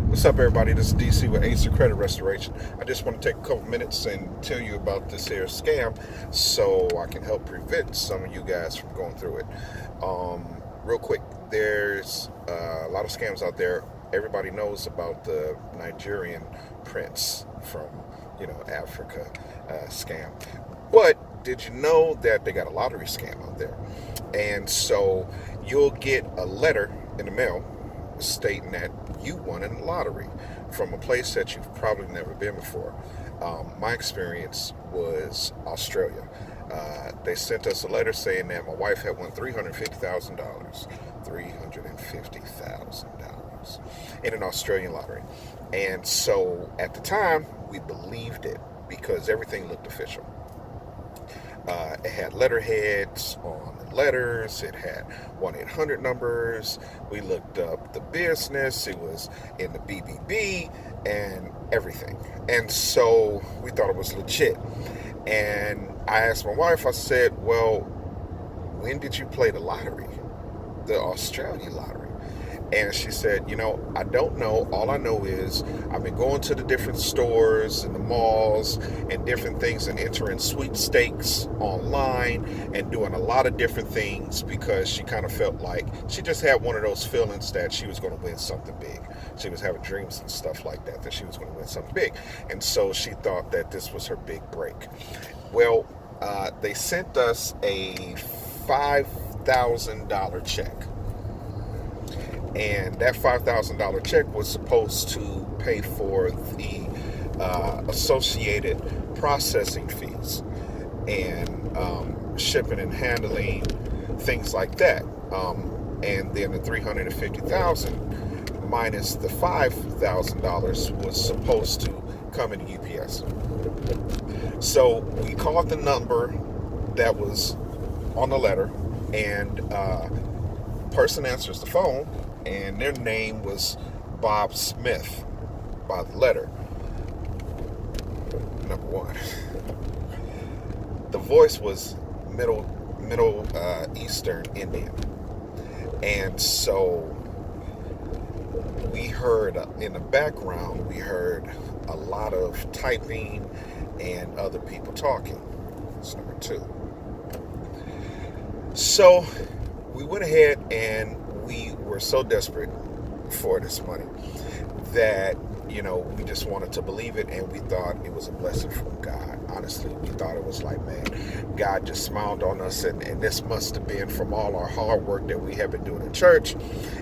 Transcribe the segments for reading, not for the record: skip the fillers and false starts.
What's up, everybody? This is DC with Acer Credit Restoration. I just want to take a couple minutes and tell you about this here scam so I can help prevent some of you guys from going through it. Real quick, there's a lot of scams out there. Everybody knows about the Nigerian prince from, Africa scam. But did you know that they got a lottery scam out there? And so you'll get a letter in the mail stating that you won in the lottery from a place that you've probably never been before. My experience was Australia. They sent us a letter saying that my wife had won $350,000, $350,000 in an Australian lottery. And so at the time, we believed it because everything looked official. It had letterheads on the letters. It had 1-800 numbers. We looked up the business. It was in the BBB and everything. And so we thought it was legit. And I asked my wife, I said, well, when did you play the lottery? The Australian lottery? And she said, I don't know. All I know is I've been going to the different stores and the malls and different things and entering sweepstakes online and doing a lot of different things because she kind of felt like she just had one of those feelings that she was going to win something big. She was having dreams and stuff like that she was going to win something big. And so she thought that this was her big break. Well, they sent us a $5,000 check. And that $5,000 check was supposed to pay for the associated processing fees and shipping and handling, things like that. And then the $350,000 minus the $5,000 was supposed to come in UPS. So we called the number that was on the letter, and person answers the phone, and their name was Bob Smith by the letter. Number one. The voice was Middle Eastern Indian. And so we heard in the background, we heard a lot of typing and other people talking. That's number two. So we went ahead and we were so desperate for this money that, we just wanted to believe it, and we thought it was a blessing from God. Honestly, we thought it was like, man, God just smiled on us, and this must have been from all our hard work that we have been doing in church,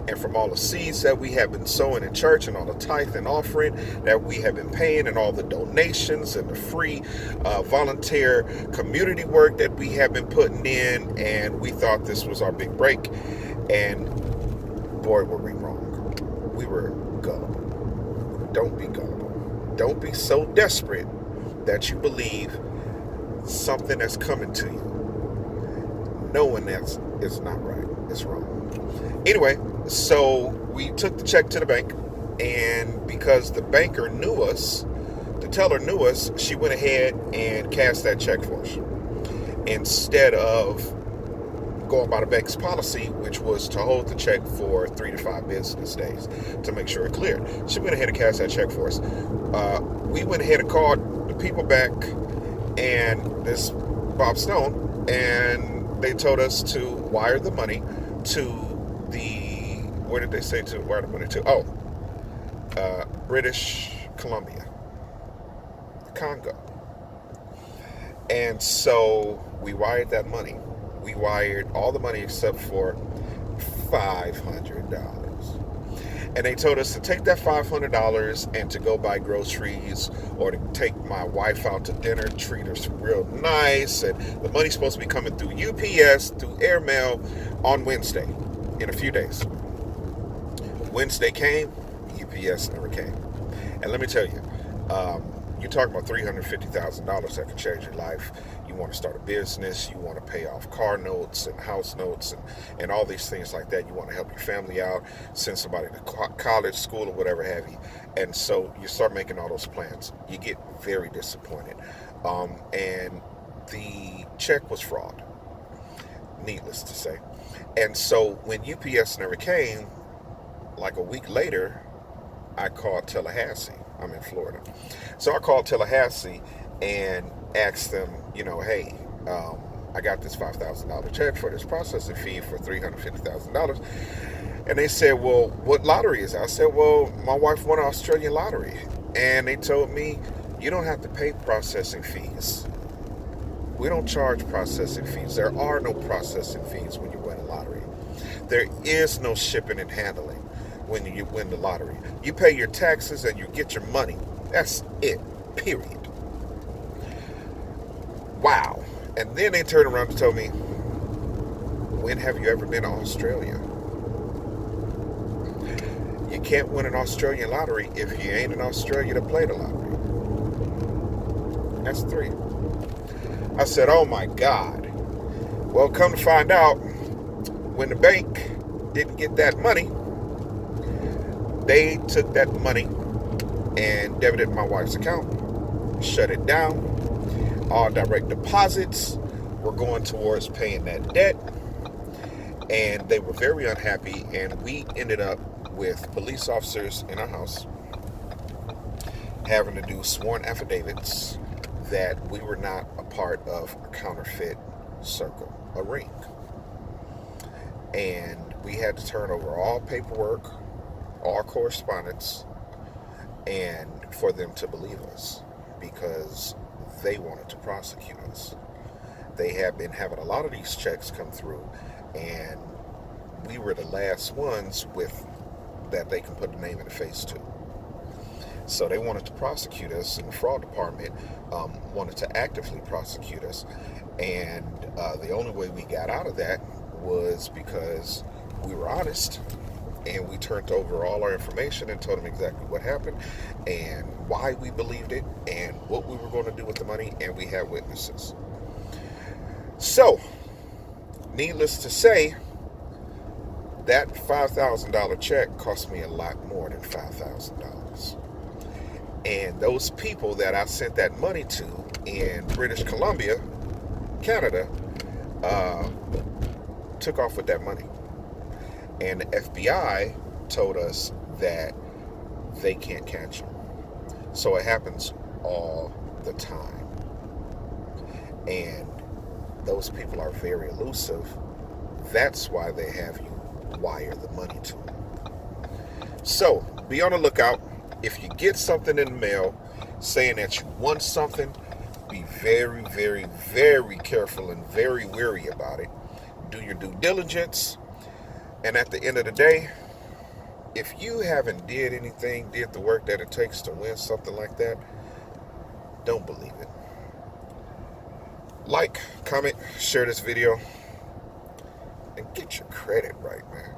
and from all the seeds that we have been sowing in church, and all the tithe and offering that we have been paying, and all the donations and the free volunteer community work that we have been putting in, and we thought this was our big break. And boy, were we wrong. We were gullible. Don't be gullible. Don't be so desperate that you believe something that's coming to you, knowing that it's not right. It's wrong. Anyway, so we took the check to the bank, and because the banker knew us, the teller knew us, she went ahead and cashed that check for us instead of going by the bank's policy, which was to hold the check for 3 to 5 business days to make sure it cleared. She went ahead and cashed that check for us. We went ahead and called the people back and this Bob Stone, and they told us to wire the money to the, where did they say to wire the money to? British Columbia, Congo. And so we wired that money. We wired all the money except for $500. And they told us to take that $500 and to go buy groceries or to take my wife out to dinner, treat her real nice. And the money's supposed to be coming through UPS, through airmail on Wednesday, in a few days. Wednesday came, UPS never came. And let me tell you, you're talking about $350,000 that could change your life. You want to start a business, you want to pay off car notes and house notes and all these things like that. You want to help your family out, send somebody to college, school, or whatever have you. And so you start making all those plans. You get very disappointed. And the check was fraud, needless to say. And so when UPS never came, like a week later, I called Tallahassee. I'm in Florida. So I called Tallahassee and asked them, hey, I got this $5,000 check for this processing fee for $350,000. And they said, well, what lottery is it? I said, well, my wife won an Australian lottery. And they told me, you don't have to pay processing fees. We don't charge processing fees. There are no processing fees when you win a lottery. There is no shipping and handling when you win the lottery. You pay your taxes and you get your money. That's it. Period. Wow. And then they turned around and told me, when have you ever been to Australia? You can't win an Australian lottery if you ain't in Australia to play the lottery. That's 3. I said, oh my God. Well, come to find out, when the bank didn't get that money, they took that money and debited my wife's account, shut it down. All direct deposits were going towards paying that debt. And they were very unhappy. And we ended up with police officers in our house having to do sworn affidavits that we were not a part of a counterfeit circle, a ring. And we had to turn over all paperwork, all correspondence, and for them to believe us, because they wanted to prosecute us. They have been having a lot of these checks come through, and we were the last ones with that they can put a name and a face to. So they wanted to prosecute us, and the fraud department wanted to actively prosecute us. And the only way we got out of that was because we were honest, and we turned over all our information and told them exactly what happened and why we believed it and what we were going to do with the money, and we had witnesses. So, needless to say, that $5,000 check cost me a lot more than $5,000. And those people that I sent that money to in British Columbia, Canada, took off with that money. And the FBI told us that they can't catch them. So it happens all the time. And those people are very elusive. That's why they have you wire the money to them. So be on the lookout. If you get something in the mail saying that you want something, be very, very, very careful and very wary about it. Do your due diligence. And at the end of the day, if you haven't did the work that it takes to win something like that, don't believe it. Like, comment, share this video, and get your credit right, man.